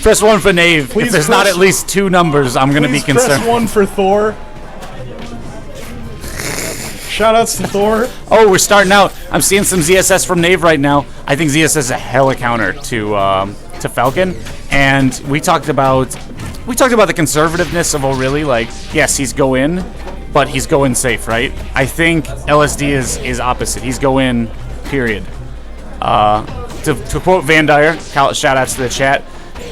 Press 1 for Nave. Please if there's not at least 2 numbers, I'm going to be concerned. Press 1 for Thor. Shoutouts to Thor. Oh, we're starting out. I'm seeing some ZSS from Nave right now. I think ZSS is a hella counter to Falcon, and we talked about the conservativeness of O'Reilly. Like, yes, he's go in, but he's go in safe, right? I think LSD is opposite. He's go in, period. To quote Van Dyer, shoutouts to the chat.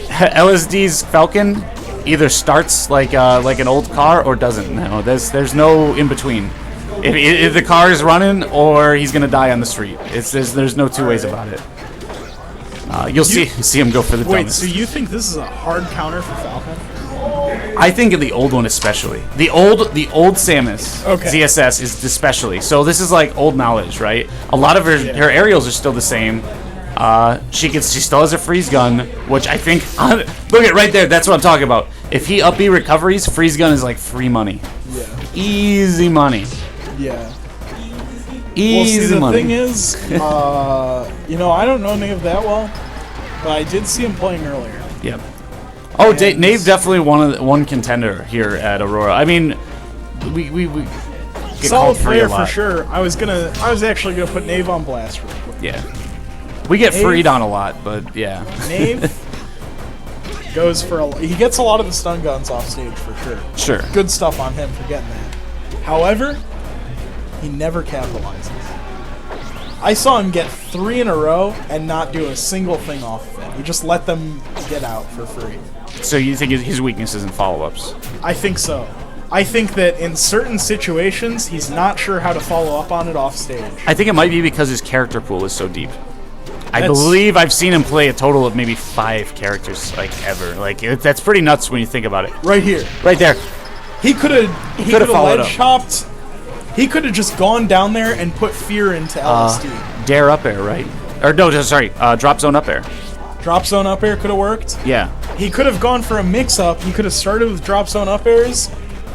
LSD's Falcon either starts like an old car or doesn't. No, there's no in between. If the car is running or he's gonna die on the street. There's no two ways about it. You'll see him go for the dumbest. Wait, so you think this is a hard counter for Falcon? I think in the old one especially. The old Samus ZSS is especially. So this is like old knowledge, right? A lot of her aerials are still the same. She still has a freeze gun, which I think look at right there. That's what I'm talking about. If he up B recoveries, freeze gun is like free money. Yeah. Easy money. Yeah. Easy money. The thing is, I don't know Nave that well, but I did see him playing earlier. Yep. Oh, Nave definitely one contender here at Aurora. I mean, we get solid player for sure. I was actually gonna put Nave on blast real quick. Yeah. We get freed on a lot, but yeah. Nave goes for he gets a lot of the stun guns off stage for sure. Sure. Good stuff on him for getting that. However, he never capitalizes. I saw him get 3 in a row and not do a single thing off of it. He just let them get out for free. So you think his weakness is in follow-ups? I think so. I think that in certain situations, he's not sure how to follow up on it off stage. I think it might be because his character pool is so deep. I believe I've seen him play a total of maybe 5 characters, like, ever. Like, that's pretty nuts when you think about it. Right here. Right there. He could have ledge chopped. He could have just gone down there and put fear into LSD. Dare up air, right? Or no, sorry, drop zone up air. Drop zone up air could have worked. Yeah. He could have gone for a mix-up. He could have started with drop zone up airs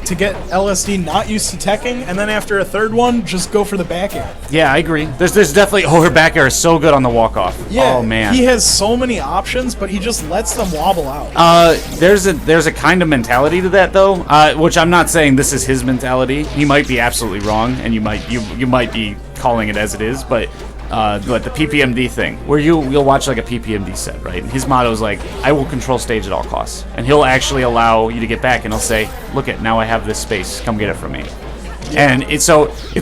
to get LSD not used to teching, and then after a third one, just go for the back air. Yeah, I agree. There's definitely... Oh, her back air is so good on the walk-off. Yeah, oh, man. He has so many options, but he just lets them wobble out. There's a kind of mentality to that, though, which I'm not saying this is his mentality. He might be absolutely wrong, and you might be calling it as it is, but the PPMD thing, where you'll watch like a PPMD set, right? And his motto is like, I will control stage at all costs. And he'll actually allow you to get back, and he'll say, look it, now I have this space, come get it from me. Yeah. And it's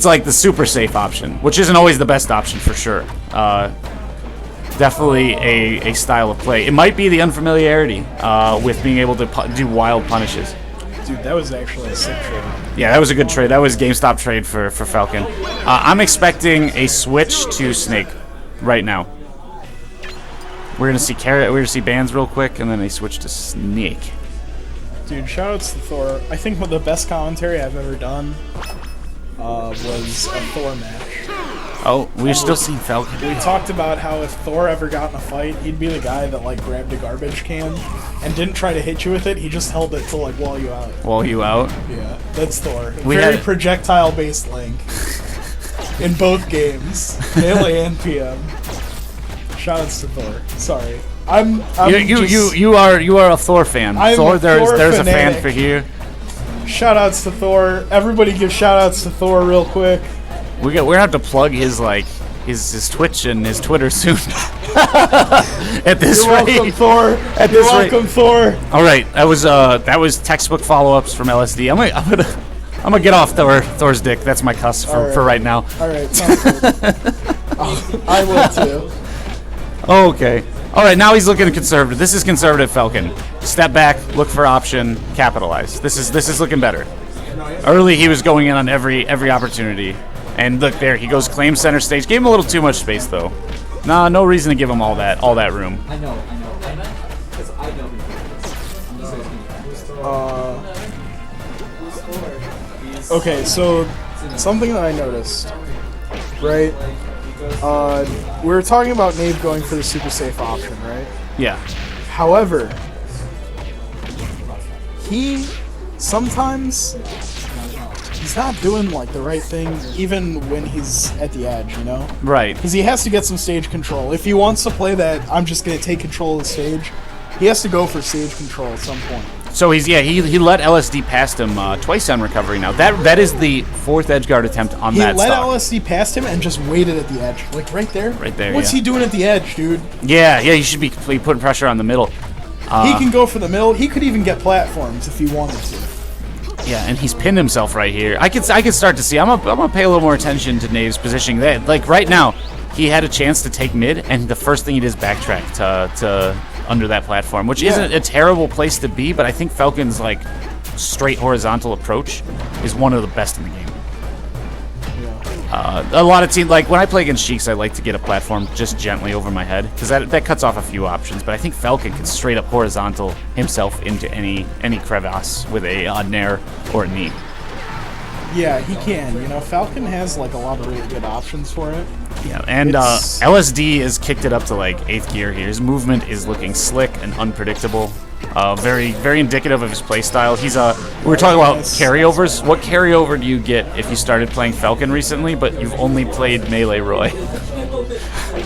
like the super safe option, which isn't always the best option for sure. Definitely a style of play. It might be the unfamiliarity with being able to do wild punishes. Dude, that was actually a sick trade. Yeah, that was a good trade. That was GameStop trade for Falcon. I'm expecting a switch to Snake right now. We're gonna see Bands real quick, and then a switch to Snake. Dude, shoutouts to Thor. I think the best commentary I've ever done was a Thor match. Oh, we're still seeing Falcon. We talked about how if Thor ever got in a fight, he'd be the guy that like grabbed a garbage can and didn't try to hit you with it. He just held it to like wall you out. Wall you out? Yeah, that's Thor. Very projectile-based Link in both games, melee and PM. Shoutouts to Thor. Sorry, you are a Thor fan. Thor, there's a fan for you. Shoutouts to Thor. Everybody give shoutouts to Thor real quick. We're gonna have to plug his Twitch and his Twitter soon. At this rate. Welcome, Thor. You're welcome, Thor. All right, that was textbooc follow-ups from LSD. I'm gonna get off Thor's dick. That's my cuss for right now. All right, sounds good. I will too. Okay. All right, now he's looking conservative. This is conservative Falcon. Step back, look for option, capitalize. This is looking better. Early, he was going in on every opportunity. And look there, he goes claim center stage. Gave him a little too much space though. Nah, no reason to give him all that room. I know. Because I know. Okay, so something that I noticed, right? We were talking about Nave going for the super safe option, right? Yeah. However, he sometimes he's not doing like the right thing even when he's at the edge, you know? Right. Because he has to get some stage control. If he wants to play that, I'm just going to take control of the stage, He has to go for stage control at some point. So he let LSD past him twice on recovery now. That is the 4th edgeguard attempt on that He let stock. LSD past him and just waited at the edge. Like, right there? Right there, What's yeah. he doing at the edge, dude? Yeah, he should be putting pressure on the middle. He can go for the middle. He could even get platforms if he wanted to. Yeah, and he's pinned himself right here. I could start to see. I'm gonna pay a little more attention to Nave's positioning. That, like, right now, he had a chance to take mid, and the first thing he did is backtrack to under that platform, which isn't a terrible place to be, but I think Falcon's, like, straight horizontal approach is one of the best in the game. A lot of teams, like, when I play against Sheiks, I like to get a platform just gently over my head, because that cuts off a few options, but I think Falcon can straight up horizontal himself into any crevasse with a nair or a knee. Yeah, he can. You know, Falcon has, like, a lot of really good options for it. Yeah, and LSD has kicked it up to, like, 8th gear here. His movement is looking slick and unpredictable. Very, very indicative of his playstyle. He's we were talking about carryovers. What carryover do you get if you started playing Falcon recently, but you've only played Melee Roy?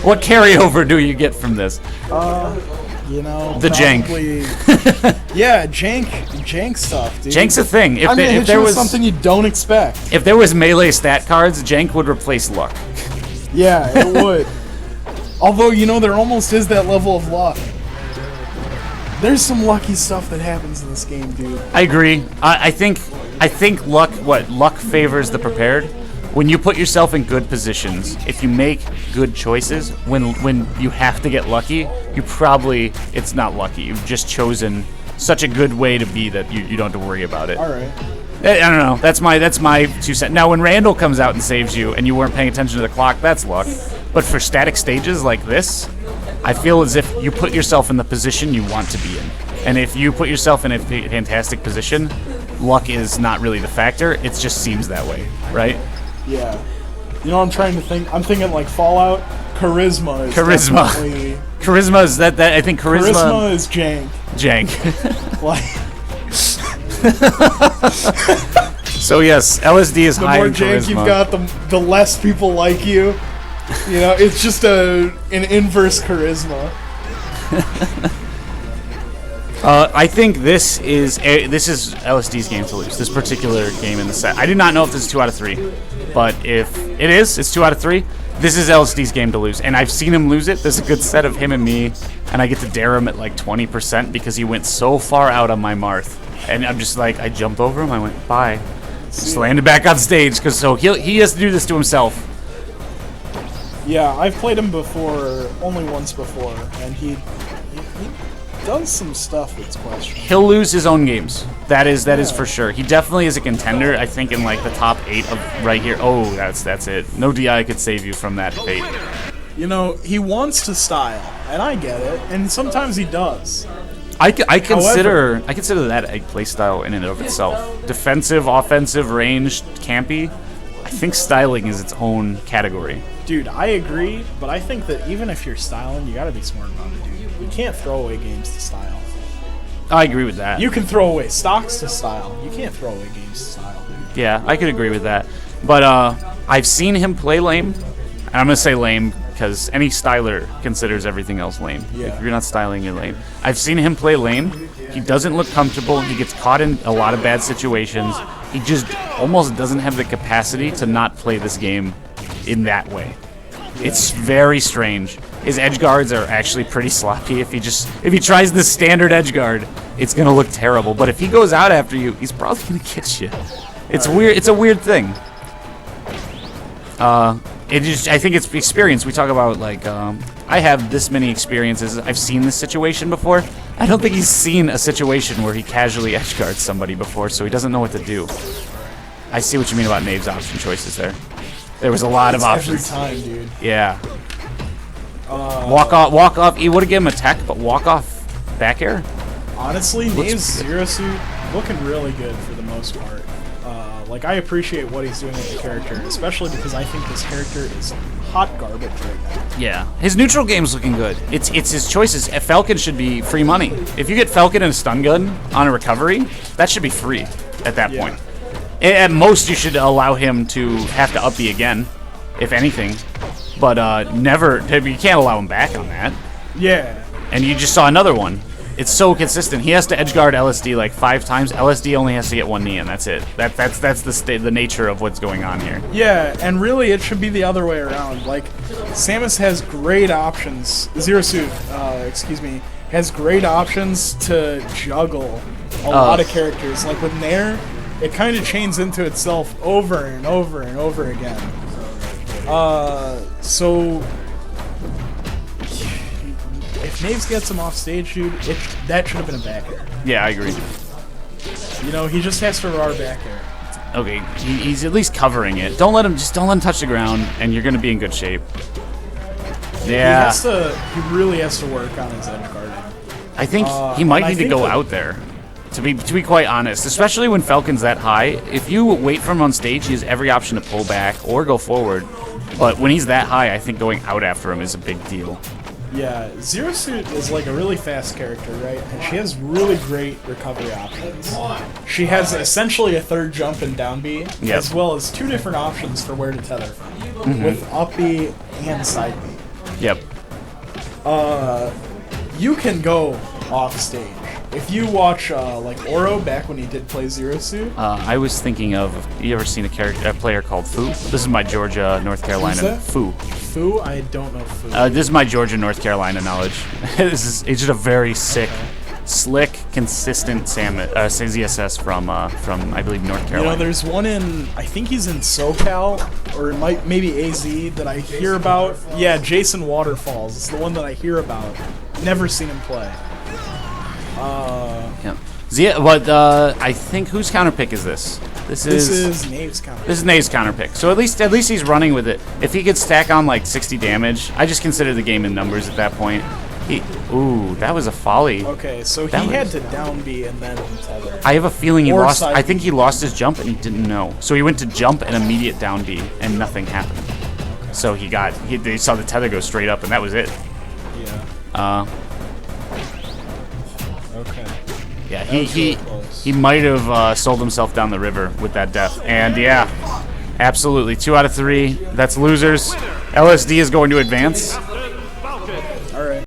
What carryover do you get from this? You know, the jank. Yeah, jank stuff, dude. Jank's a thing. If there was something you don't expect. If there was melee stat cards, jank would replace luck. Yeah, it would. Although, you know, there almost is that level of luck. There's some lucky stuff that happens in this game, dude. I agree. I think luck favors the prepared. When you put yourself in good positions, if you make good choices, when you have to get lucky, it's not lucky. You've just chosen such a good way to be that you don't have to worry about it. All right. I don't know. That's my 2 cents. Now, when Randall comes out and saves you, and you weren't paying attention to the clock, that's luck. But for static stages like this, I feel as if you put yourself in the position you want to be in. And if you put yourself in a fantastic position, luck is not really the factor. It just seems that way, right? Yeah. You know what I'm trying to think? I'm thinking like Fallout. Charisma is definitely... Charisma is that I think Charisma is jank. Jank. Like... So yes, LSD is high in charisma. The more jank you've got, the less people like you. You know, it's just an inverse charisma. I think this is LSD's game to lose. This particular game in the set. I do not know if this is 2 out of 3, but if it is, it's 2 out of 3. This is LSD's game to lose, and I've seen him lose it. There's a good set of him and me, and I get to dare him at like 20% because he went so far out on my Marth, and I'm just like, I jumped over him. I went bye, just landed back on stage because he has to do this to himself. Yeah, I've played him before, only once before, and he does some stuff that's questionable. He'll lose his own games. That is for sure. He definitely is a contender. I think in like the top 8 of right here. Oh, that's it. No DI could save you from that fate. You know, he wants to style, and I get it, and sometimes he does. I consider that a playstyle in and of itself. Defensive, offensive, ranged, campy. I think styling is its own category. Dude, I agree, but I think that even if you're styling, you gotta be smart about it, dude. You can't throw away games to style. I agree with that. You can throw away stocks to style. You can't throw away games to style, dude. Yeah, I could agree with that. But I've seen him play lame, and I'm gonna say lame because any styler considers everything else lame. Yeah. If you're not styling, you're lame. I've seen him play lame. He doesn't look comfortable. He gets caught in a lot of bad situations. He just almost doesn't have the capacity to not play this game in that way. It's very strange. His edge guards are actually pretty sloppy. If he tries the standard edge guard, it's gonna look terrible. But if he goes out after you, he's probably gonna get you. It's weird. It's a weird thing. I think it's experience. We talk about like I have this many experiences. I've seen this situation before. I don't think he's seen a situation where he casually edge guards somebody before, so he doesn't know what to do. I see what you mean about Nave's option choices there. There was a lot of options. Every time, dude. Yeah. Walk off. He would have given him a tech, but walk off back air. Honestly, Nave's Zero Suit looking really good for the most part. Like, I appreciate what he's doing with the character, especially because I think this character is hot garbage right now. Yeah. His neutral game's looking good. It's his choices. Falcon should be free money. If you get Falcon and a stun gun on a recovery, that should be free at that point. At most, you should allow him to have to up B again, if anything. But never, you can't allow him back on that. Yeah. And you just saw another one. It's so consistent. He has to edge guard LSD like 5 times. LSD only has to get 1 knee, and that's it. That's the nature of what's going on here. Yeah, and really it should be the other way around. Like, Samus has great options. Zero Suit, excuse me, has great options to juggle a lot of characters. Like with Nair, it kind of chains into itself over and over and over again. So if Naves gets him off stage, dude, that should have been a back air. Yeah, I agree. You know, he just has to RAR back air. Okay, he's at least covering it. Don't let him touch the ground, and you're gonna be in good shape. Yeah. He really has to work on his edge guarding. I think he might need to go out there. To be quite honest, especially when Falcon's that high, if you wait for him on stage, he has every option to pull back or go forward. But when he's that high, I think going out after him is a big deal. Yeah, Zero Suit is like a really fast character, right? And she has really great recovery options. She has essentially a third jump and down B, as well as 2 different options for where to tether from, with up B and side B. Yep. You can go off stage. If you watch like Oro back when he did play Zero Suit. I was thinking of, you ever seen a player called Fu? This is my Georgia, North Carolina. Who's that? Fu. Fu? I don't know Fu. This is my Georgia, North Carolina knowledge. It's just a very sick, slick, consistent ZSS from I believe North Carolina. You know, there's one in, I think he's in SoCal, or it might maybe AZ that I hear about. Yeah, Jason Waterfalls is the one that I hear about. Never seen him play. Yeah. But I think whose counterpick is this? This is Nave's counterpick. This is Nave's counterpick. So at least he's running with it. If he could stack on like 60 damage, I just consider the game in numbers at that point. Ooh, that was a folly. Okay, so he had to down B and then tether. I have a feeling he Or lost. side I think he lost his jump and he didn't know. So he went to jump and immediate down B and nothing happened. So they saw the tether go straight up and that was it. Yeah. Okay. Yeah, he might have sold himself down the river with that death. And yeah, absolutely. 2 out of 3. That's losers. LSD is going to advance.